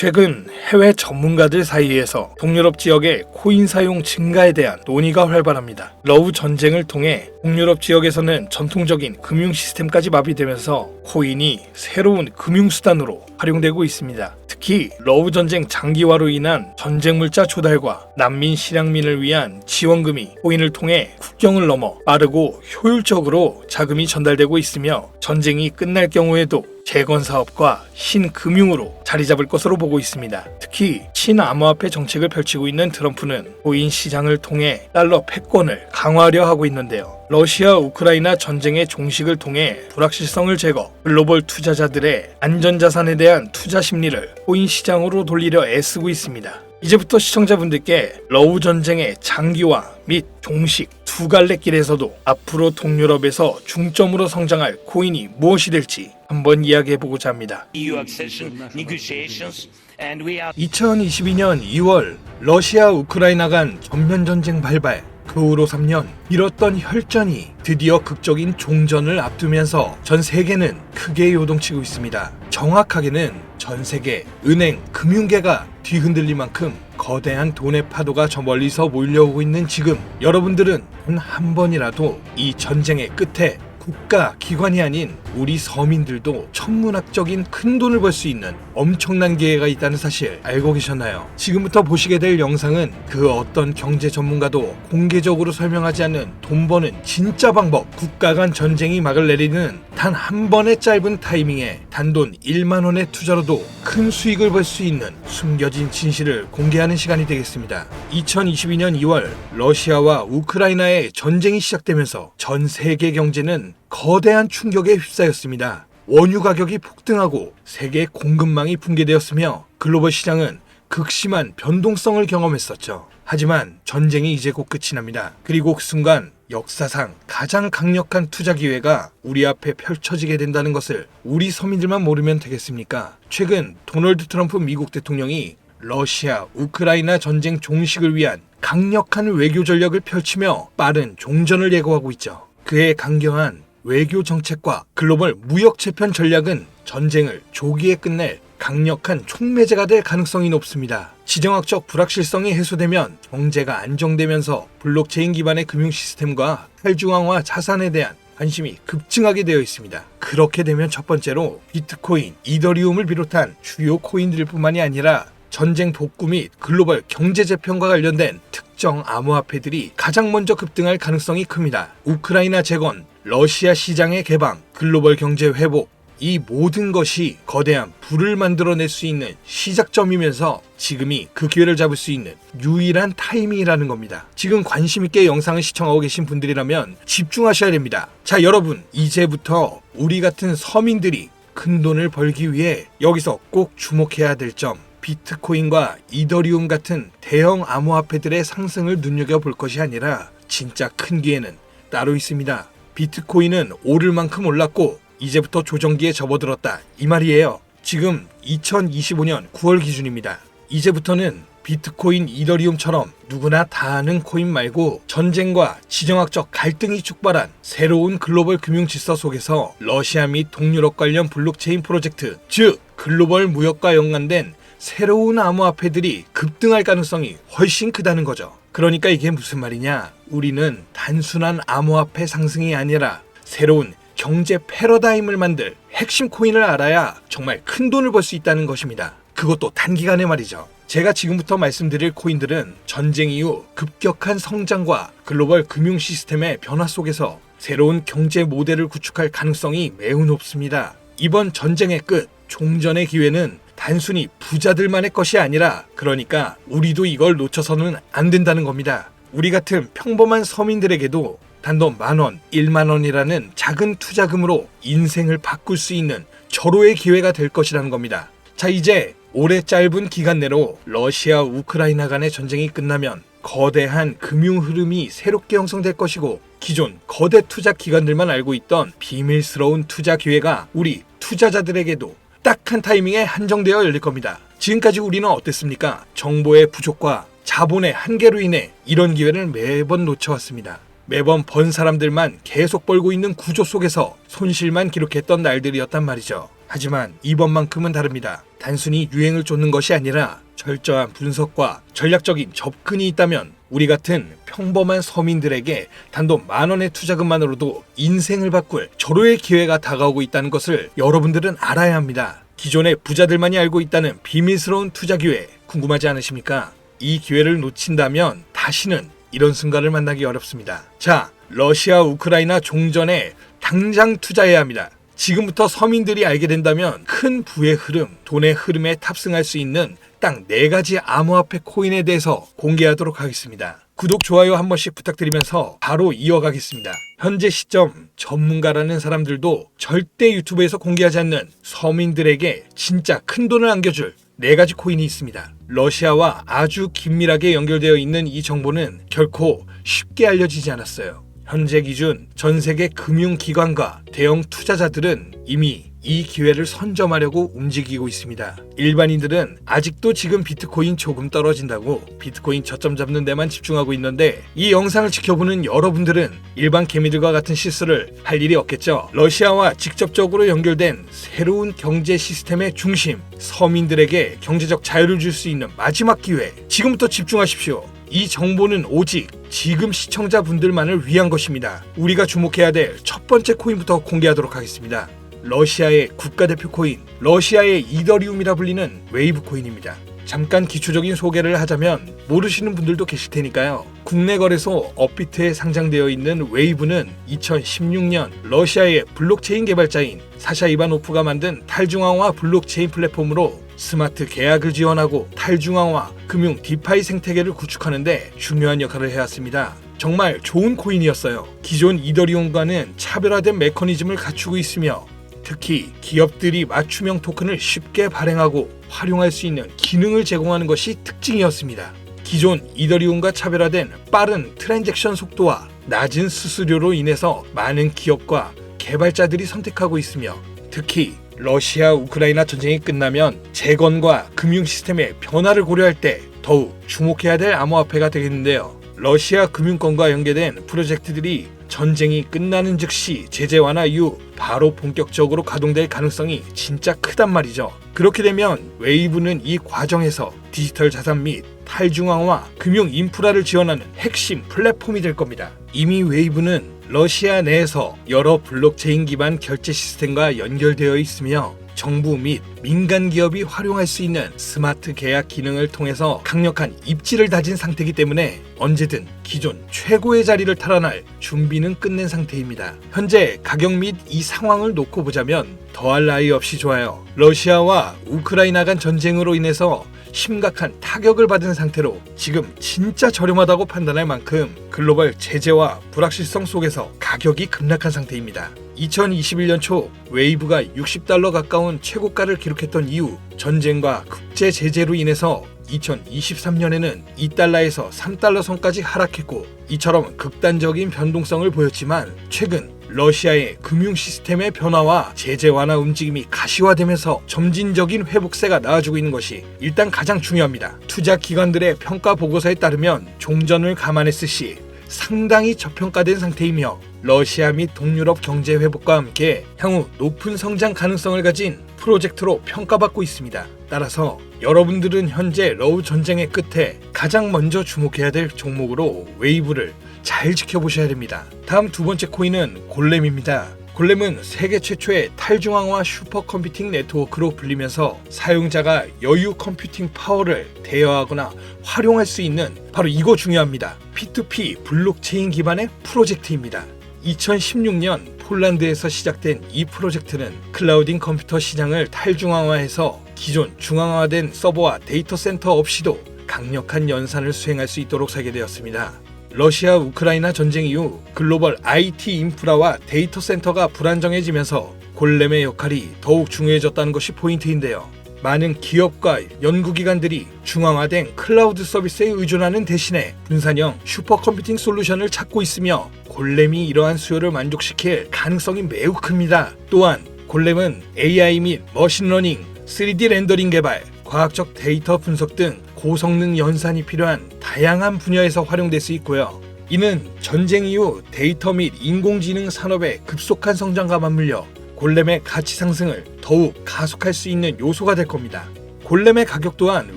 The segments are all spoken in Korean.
최근 해외 전문가들 사이에서 동유럽 지역의 코인 사용 증가에 대한 논의가 활발합니다. 러우 전쟁을 통해 동유럽 지역에서는 전통적인 금융 시스템까지 마비되면서 코인이 새로운 금융수단으로 활용되고 있습니다. 특히 러우 전쟁 장기화로 인한 전쟁 물자 조달과 난민 실향민을 위한 지원금이 코인을 통해 국경을 넘어 빠르고 효율적으로 자금이 전달되고 있으며 전쟁이 끝날 경우에도 재건 사업과 신금융으로 자리 잡을 것으로 보고 있습니다. 특히 친암호화폐 정책을 펼치고 있는 트럼프는 코인 시장을 통해 달러 패권을 강화하려 하고 있는데요. 러시아 우크라이나 전쟁의 종식을 통해 불확실성을 제거, 글로벌 투자자들의 안전자산에 대한 투자 심리를 코인 시장으로 돌리려 애쓰고 있습니다. 이제부터 시청자분들께 러우 전쟁의 장기화 및 종식 두 갈래 길에서도 앞으로 동유럽에서 중점으로 성장할 코인이 무엇이 될지 한번 이야기해보고자 합니다. 2022년 2월 러시아 우크라이나 간 전면전쟁 발발, 그 후로 3년 미뤘던 혈전이 드디어 극적인 종전을 앞두면서 전 세계는 크게 요동치고 있습니다. 정확하게는 전 세계 은행, 금융계가 뒤흔들릴 만큼 거대한 돈의 파도가 저 멀리서 몰려오고 있는 지금, 여러분들은 한 번이라도 이 전쟁의 끝에 국가 기관이 아닌 우리 서민들도 천문학적인 큰 돈을 벌 수 있는 엄청난 기회가 있다는 사실 알고 계셨나요? 지금부터 보시게 될 영상은 그 어떤 경제 전문가도 공개적으로 설명하지 않는 돈 버는 진짜 방법, 국가 간 전쟁이 막을 내리는 단 한 번의 짧은 타이밍에 단돈 1만 원의 투자로도 큰 수익을 벌 수 있는 숨겨진 진실을 공개하는 시간이 되겠습니다. 2022년 2월 러시아와 우크라이나의 전쟁이 시작되면서 전 세계 경제는 거대한 충격에 휩싸였습니다. 원유 가격이 폭등하고 세계 공급망이 붕괴되었으며 글로벌 시장은 극심한 변동성을 경험했었죠. 하지만 전쟁이 이제 곧 끝이 납니다. 그리고 그 순간 역사상 가장 강력한 투자 기회가 우리 앞에 펼쳐지게 된다는 것을 우리 서민들만 모르면 되겠습니까? 최근 도널드 트럼프 미국 대통령이 러시아, 우크라이나 전쟁 종식을 위한 강력한 외교 전략을 펼치며 빠른 종전을 예고하고 있죠. 그의 강경한 외교 정책과 글로벌 무역 재편 전략은 전쟁을 조기에 끝낼 강력한 촉매제가 될 가능성이 높습니다. 지정학적 불확실성이 해소되면 경제가 안정되면서 블록체인 기반의 금융 시스템과 탈중앙화 자산에 대한 관심이 급증하게 되어 있습니다. 그렇게 되면 첫 번째로 비트코인, 이더리움을 비롯한 주요 코인들 뿐만이 아니라 전쟁 복구 및 글로벌 경제 재편과 관련된 특정 암호화폐들이 가장 먼저 급등할 가능성이 큽니다. 우크라이나 재건, 러시아 시장의 개방, 글로벌 경제 회복, 이 모든 것이 거대한 부를 만들어낼 수 있는 시작점이면서 지금이 그 기회를 잡을 수 있는 유일한 타이밍이라는 겁니다. 지금 관심 있게 영상을 시청하고 계신 분들이라면 집중하셔야 됩니다. 자, 여러분, 이제부터 우리 같은 서민들이 큰 돈을 벌기 위해 여기서 꼭 주목해야 될 점, 비트코인과 이더리움 같은 대형 암호화폐들의 상승을 눈여겨볼 것이 아니라 진짜 큰 기회는 따로 있습니다. 비트코인은 오를 만큼 올랐고 이제부터 조정기에 접어들었다, 이 말이에요. 지금 2025년 9월 기준입니다. 이제부터는 비트코인, 이더리움처럼 누구나 다 아는 코인 말고 전쟁과 지정학적 갈등이 촉발한 새로운 글로벌 금융 질서 속에서 러시아 및 동유럽 관련 블록체인 프로젝트, 즉 글로벌 무역과 연관된 새로운 암호화폐들이 급등할 가능성이 훨씬 크다는 거죠. 그러니까 이게 무슨 말이냐? 우리는 단순한 암호화폐 상승이 아니라 새로운 경제 패러다임을 만들 핵심 코인을 알아야 정말 큰 돈을 벌 수 있다는 것입니다. 그것도 단기간에 말이죠. 제가 지금부터 말씀드릴 코인들은 전쟁 이후 급격한 성장과 글로벌 금융 시스템의 변화 속에서 새로운 경제 모델을 구축할 가능성이 매우 높습니다. 이번 전쟁의 끝, 종전의 기회는 단순히 부자들만의 것이 아니라, 그러니까 우리도 이걸 놓쳐서는 안 된다는 겁니다. 우리 같은 평범한 서민들에게도 단돈 10,000원, 10,000원이라는 작은 투자금으로 인생을 바꿀 수 있는 절호의 기회가 될 것이라는 겁니다. 자, 이제 올해 짧은 기간 내로 러시아, 우크라이나 간의 전쟁이 끝나면 거대한 금융 흐름이 새롭게 형성될 것이고, 기존 거대 투자 기관들만 알고 있던 비밀스러운 투자 기회가 우리 투자자들에게도 딱 한 타이밍에 한정되어 열릴 겁니다. 지금까지 우리는 어땠습니까? 정보의 부족과 자본의 한계로 인해 이런 기회를 매번 놓쳐왔습니다. 매번 번 사람들만 계속 벌고 있는 구조 속에서 손실만 기록했던 날들이었단 말이죠. 하지만 이번만큼은 다릅니다. 단순히 유행을 쫓는 것이 아니라 철저한 분석과 전략적인 접근이 있다면 우리 같은 평범한 서민들에게 단돈 10,000원의 투자금만으로도 인생을 바꿀 절호의 기회가 다가오고 있다는 것을 여러분들은 알아야 합니다. 기존의 부자들만이 알고 있다는 비밀스러운 투자 기회 궁금하지 않으십니까? 이 기회를 놓친다면 다시는 이런 순간을 만나기 어렵습니다. 자, 러시아 우크라이나 종전에 당장 투자해야 합니다. 지금부터 서민들이 알게 된다면 큰 부의 흐름, 돈의 흐름에 탑승할 수 있는 딱 4가지 암호화폐 코인에 대해서 공개하도록 하겠습니다. 구독, 좋아요 한 번씩 부탁드리면서 바로 이어가겠습니다. 현재 시점 전문가라는 사람들도 절대 유튜브에서 공개하지 않는 서민들에게 진짜 큰 돈을 안겨줄 4가지 코인이 있습니다. 러시아와 아주 긴밀하게 연결되어 있는 이 정보는 결코 쉽게 알려지지 않았어요. 현재 기준 전 세계 금융기관과 대형 투자자들은 이미 이 기회를 선점하려고 움직이고 있습니다. 일반인들은 아직도 지금 비트코인 조금 떨어진다고 비트코인 저점 잡는 데만 집중하고 있는데 이 영상을 지켜보는 여러분들은 일반 개미들과 같은 실수를 할 일이 없겠죠. 러시아와 직접적으로 연결된 새로운 경제 시스템의 중심, 서민들에게 경제적 자유를 줄 수 있는 마지막 기회, 지금부터 집중하십시오. 이 정보는 오직 지금 시청자분들만을 위한 것입니다. 우리가 주목해야 될 첫 번째 코인부터 공개하도록 하겠습니다. 러시아의 국가대표 코인, 러시아의 이더리움이라 불리는 웨이브 코인입니다. 잠깐 기초적인 소개를 하자면 모르시는 분들도 계실 테니까요. 국내 거래소 업비트에 상장되어 있는 웨이브는 2016년 러시아의 블록체인 개발자인 사샤 이바노프가 만든 탈중앙화 블록체인 플랫폼으로 스마트 계약을 지원하고 탈중앙화 금융 디파이 생태계를 구축하는 데 중요한 역할을 해왔습니다. 정말 좋은 코인이었어요. 기존 이더리움과는 차별화된 메커니즘을 갖추고 있으며 특히 기업들이 맞춤형 토큰을 쉽게 발행하고 활용할 수 있는 기능을 제공하는 것이 특징이었습니다. 기존 이더리움과 차별화된 빠른 트랜잭션 속도와 낮은 수수료로 인해서 많은 기업과 개발자들이 선택하고 있으며 특히 러시아 우크라이나 전쟁이 끝나면 재건과 금융 시스템의 변화를 고려할 때 더욱 주목해야 될 암호화폐가 되겠는데요. 러시아 금융권과 연계된 프로젝트들이 전쟁이 끝나는 즉시 제재 완화 이후 바로 본격적으로 가동될 가능성이 진짜 크단 말이죠. 그렇게 되면 웨이브는 이 과정에서 디지털 자산 및 탈중앙화 금융 인프라를 지원하는 핵심 플랫폼이 될 겁니다. 이미 웨이브는 러시아 내에서 여러 블록체인 기반 결제 시스템과 연결되어 있으며 정부 및 민간 기업이 활용할 수 있는 스마트 계약 기능을 통해서 강력한 입지를 다진 상태이기 때문에 언제든 기존 최고의 자리를 탈환할 준비는 끝낸 상태입니다. 현재 가격 및 이 상황을 놓고 보자면 더할 나위 없이 좋아요. 러시아와 우크라이나 간 전쟁으로 인해서 심각한 타격을 받은 상태로 지금 진짜 저렴하다고 판단할 만큼 글로벌 제재와 불확실성 속에서 가격이 급락한 상태입니다. 2021년 초 웨이브가 $60 가까운 최고가를 기록했던 이후 전쟁과 국제 제재로 인해서 2023년에는 $2에서 $3 선까지 하락했고 이처럼 극단적인 변동성을 보였지만 최근 러시아의 금융 시스템의 변화와 제재 완화 움직임이 가시화되면서 점진적인 회복세가 나와주고 있는 것이 일단 가장 중요합니다. 투자 기관들의 평가 보고서에 따르면 종전을 감안했을 시 상당히 저평가된 상태이며 러시아 및 동유럽 경제 회복과 함께 향후 높은 성장 가능성을 가진 프로젝트로 평가받고 있습니다. 따라서 여러분들은 현재 러우 전쟁의 끝에 가장 먼저 주목해야 될 종목으로 웨이브를 잘 지켜보셔야 됩니다. 다음 두 번째 코인은 골렘입니다. 골렘은 세계 최초의 탈중앙화 슈퍼컴퓨팅 네트워크로 불리면서 사용자가 여유 컴퓨팅 파워를 대여하거나 활용할 수 있는 바로 이거 중요합니다. P2P 블록체인 기반의 프로젝트입니다. 2016년 폴란드에서 시작된 이 프로젝트는 클라우딩 컴퓨터 시장을 탈중앙화해서 기존 중앙화된 서버와 데이터 센터 없이도 강력한 연산을 수행할 수 있도록 설계되었습니다. 러시아 우크라이나 전쟁 이후 글로벌 IT 인프라와 데이터 센터가 불안정해지면서 골렘의 역할이 더욱 중요해졌다는 것이 포인트인데요. 많은 기업과 연구기관들이 중앙화된 클라우드 서비스에 의존하는 대신에 분산형 슈퍼컴퓨팅 솔루션을 찾고 있으며 골렘이 이러한 수요를 만족시킬 가능성이 매우 큽니다. 또한 골렘은 AI 및 머신러닝, 3D 렌더링 개발, 과학적 데이터 분석 등 고성능 연산이 필요한 다양한 분야에서 활용될 수 있고요. 이는 전쟁 이후 데이터 및 인공지능 산업의 급속한 성장과 맞물려 골렘의 가치 상승을 더욱 가속할 수 있는 요소가 될 겁니다. 골렘의 가격 또한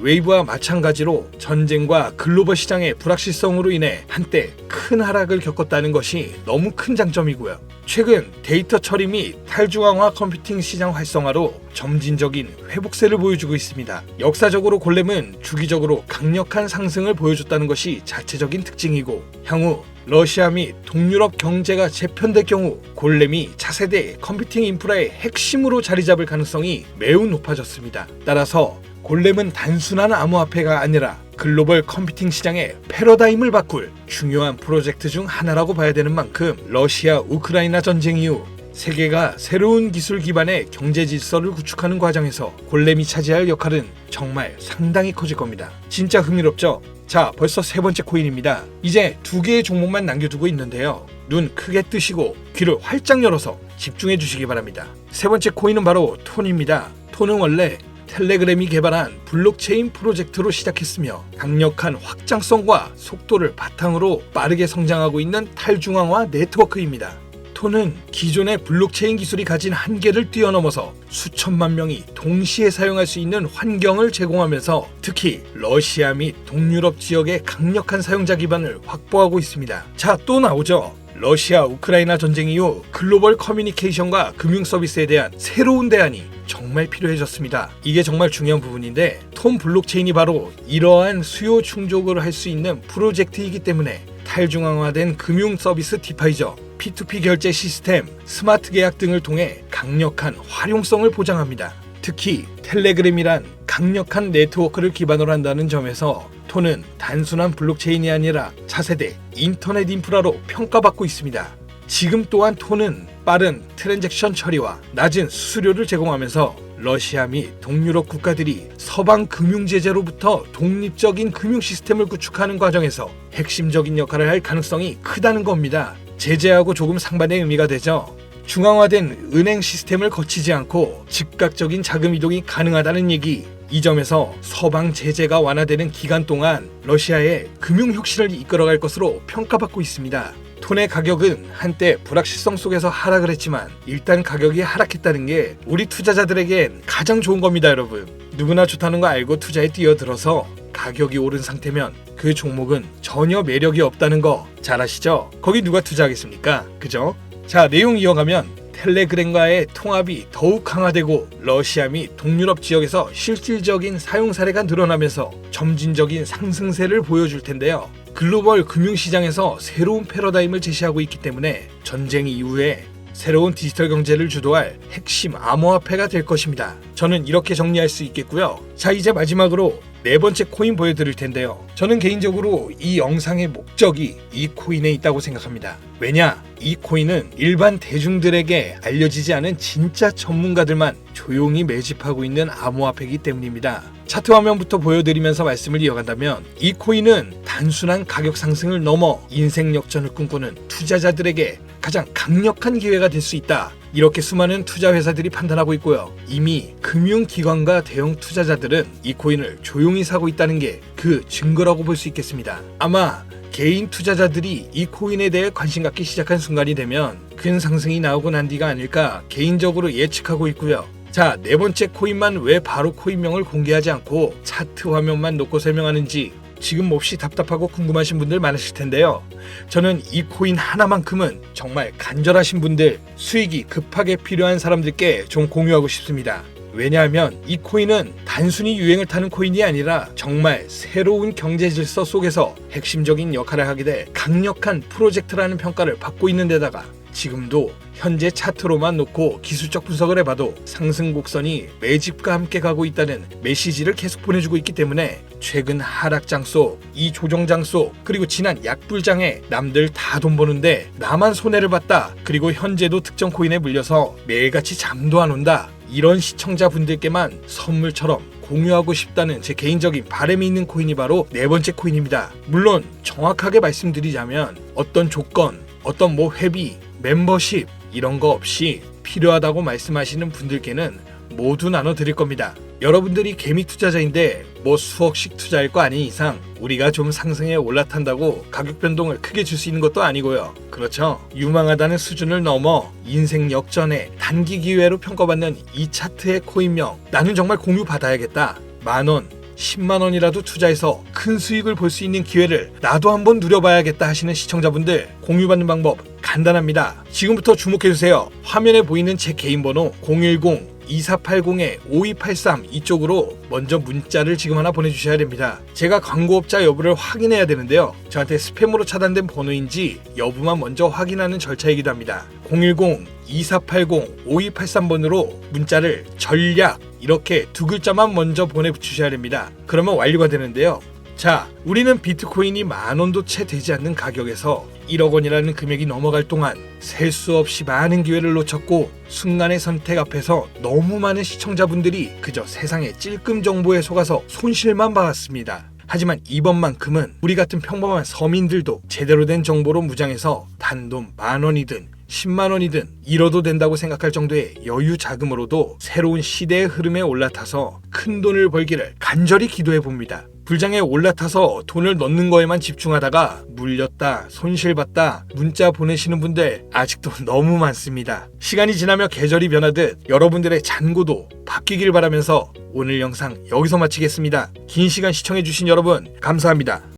웨이브와 마찬가지로 전쟁과 글로벌 시장의 불확실성으로 인해 한때 큰 하락을 겪었다는 것이 너무 큰 장점이고요. 최근 데이터 처리 및 탈중앙화 컴퓨팅 시장 활성화로 점진적인 회복세를 보여주고 있습니다. 역사적으로 골렘은 주기적으로 강력한 상승을 보여줬다는 것이 자체적인 특징이고, 향후 러시아 및 동유럽 경제가 재편될 경우 골렘이 차세대 컴퓨팅 인프라의 핵심으로 자리 잡을 가능성이 매우 높아졌습니다. 따라서 골렘은 단순한 암호화폐가 아니라 글로벌 컴퓨팅 시장의 패러다임을 바꿀 중요한 프로젝트 중 하나라고 봐야 되는 만큼, 러시아 우크라이나 전쟁 이후 세계가 새로운 기술 기반의 경제 질서를 구축하는 과정에서 골렘이 차지할 역할은 정말 상당히 커질 겁니다. 진짜 흥미롭죠? 자, 벌써 세 번째 코인입니다. 이제 두 개의 종목만 남겨두고 있는데요. 눈 크게 뜨시고 귀를 활짝 열어서 집중해 주시기 바랍니다. 세 번째 코인은 바로 톤입니다. 톤은 원래 텔레그램이 개발한 블록체인 프로젝트로 시작했으며 강력한 확장성과 속도를 바탕으로 빠르게 성장하고 있는 탈중앙화 네트워크입니다. 톤은 기존의 블록체인 기술이 가진 한계를 뛰어넘어서 수천만 명이 동시에 사용할 수 있는 환경을 제공하면서 특히 러시아 및 동유럽 지역의 강력한 사용자 기반을 확보하고 있습니다. 자, 또 나오죠. 러시아 우크라이나 전쟁 이후 글로벌 커뮤니케이션과 금융 서비스에 대한 새로운 대안이 정말 필요해졌습니다. 이게 정말 중요한 부분인데, 톤 블록체인이 바로 이러한 수요 충족을 할 수 있는 프로젝트이기 때문에 탈중앙화된 금융 서비스 디파이저, P2P 결제 시스템, 스마트 계약 등을 통해 강력한 활용성을 보장합니다. 특히 텔레그램이란 강력한 네트워크를 기반으로 한다는 점에서 톤은 단순한 블록체인이 아니라 차세대 인터넷 인프라로 평가받고 있습니다. 지금 또한 톤은 빠른 트랜잭션 처리와 낮은 수수료를 제공하면서 러시아 및 동유럽 국가들이 서방 금융 제재로부터 독립적인 금융 시스템을 구축하는 과정에서 핵심적인 역할을 할 가능성이 크다는 겁니다. 제재하고 조금 상반의 의미가 되죠. 중앙화된 은행 시스템을 거치지 않고 즉각적인 자금 이동이 가능하다는 얘기. 이 점에서 서방 제재가 완화되는 기간 동안 러시아의 금융 혁신을 이끌어갈 것으로 평가받고 있습니다. 톤의 가격은 한때 불확실성 속에서 하락을 했지만 일단 가격이 하락했다는 게 우리 투자자들에겐 가장 좋은 겁니다, 여러분. 누구나 좋다는 거 알고 투자에 뛰어들어서 가격이 오른 상태면 그 종목은 전혀 매력이 없다는 거 잘 아시죠? 거기 누가 투자하겠습니까? 그죠? 자, 내용 이어가면 텔레그램과의 통합이 더욱 강화되고 러시아 및 동유럽 지역에서 실질적인 사용 사례가 늘어나면서 점진적인 상승세를 보여줄 텐데요. 글로벌 금융시장에서 새로운 패러다임을 제시하고 있기 때문에 전쟁 이후에 새로운 디지털 경제를 주도할 핵심 암호화폐가 될 것입니다. 저는 이렇게 정리할 수 있겠고요. 자, 이제 마지막으로 네 번째 코인 보여드릴 텐데요. 저는 개인적으로 이 영상의 목적이 이 코인에 있다고 생각합니다. 왜냐? 이 코인은 일반 대중들에게 알려지지 않은 진짜 전문가들만 조용히 매집하고 있는 암호화폐이기 때문입니다. 차트 화면부터 보여드리면서 말씀을 이어간다면, 이 코인은 단순한 가격 상승을 넘어 인생 역전을 꿈꾸는 투자자들에게 가장 강력한 기회가 될 수 있다. 이렇게 수많은 투자 회사들이 판단하고 있고요. 이미 금융기관과 대형 투자자들은 이 코인을 조용히 사고 있다는 게 그 증거라고 볼 수 있겠습니다. 아마 개인 투자자들이 이 코인에 대해 관심 갖기 시작한 순간이 되면 큰 상승이 나오고 난 뒤가 아닐까 개인적으로 예측하고 있고요. 자, 네 번째 코인만 왜 바로 코인명을 공개하지 않고 차트 화면만 놓고 설명하는지 지금 몹시 답답하고 궁금하신 분들 많으실 텐데요. 저는 이 코인 하나만큼은 정말 간절하신 분들, 수익이 급하게 필요한 사람들께 좀 공유하고 싶습니다. 왜냐하면 이 코인은 단순히 유행을 타는 코인이 아니라 정말 새로운 경제 질서 속에서 핵심적인 역할을 하게 될 강력한 프로젝트라는 평가를 받고 있는 데다가 지금도 현재 차트로만 놓고 기술적 분석을 해봐도 상승 곡선이 매집과 함께 가고 있다는 메시지를 계속 보내주고 있기 때문에 최근 하락장 속, 이 조정장 속, 그리고 지난 약불장에 남들 다 돈 버는데 나만 손해를 봤다, 그리고 현재도 특정 코인에 물려서 매일같이 잠도 안 온다, 이런 시청자분들께만 선물처럼 공유하고 싶다는 제 개인적인 바람이 있는 코인이 바로 네 번째 코인입니다. 물론 정확하게 말씀드리자면 어떤 조건, 어떤 회비, 멤버십 이런 거 없이 필요하다고 말씀하시는 분들께는 모두 나눠드릴 겁니다. 여러분들이 개미 투자자인데 뭐 수억씩 투자할 거 아닌 이상 우리가 좀 상승에 올라탄다고 가격 변동을 크게 줄 수 있는 것도 아니고요. 그렇죠? 유망하다는 수준을 넘어 인생 역전의 단기 기회로 평가받는 이 차트의 코인명, 나는 정말 공유 받아야겠다. 10,000원, 10만원이라도 투자해서 큰 수익을 볼 수 있는 기회를 나도 한번 누려봐야겠다 하시는 시청자분들, 공유받는 방법 간단합니다. 지금부터 주목해주세요. 화면에 보이는 제 개인 번호 010-2480-5283 이쪽으로 먼저 문자를 지금 하나 보내주셔야 됩니다. 제가 광고업자 여부를 확인해야 되는데요. 저한테 스팸으로 차단된 번호인지 여부만 먼저 확인하는 절차이기도 합니다. 010-2480-5283번으로 문자를 전략 이렇게 두 글자만 먼저 보내주셔야 됩니다. 그러면 완료가 되는데요. 자, 우리는 비트코인이 10,000원도 채 되지 않는 가격에서 1억 원이라는 금액이 넘어갈 동안 셀 수 없이 많은 기회를 놓쳤고, 순간의 선택 앞에서 너무 많은 시청자분들이 그저 세상의 찔끔 정보에 속아서 손실만 봐왔습니다. 하지만 이번만큼은 우리 같은 평범한 서민들도 제대로 된 정보로 무장해서 단돈 10,000원이든 10만원이든 잃어도 된다고 생각할 정도의 여유 자금으로도 새로운 시대의 흐름에 올라타서 큰 돈을 벌기를 간절히 기도해 봅니다. 불장에 올라타서 돈을 넣는 거에만 집중하다가 물렸다, 손실봤다 문자 보내시는 분들 아직도 너무 많습니다. 시간이 지나며 계절이 변하듯 여러분들의 잔고도 바뀌길 바라면서 오늘 영상 여기서 마치겠습니다. 긴 시간 시청해주신 여러분 감사합니다.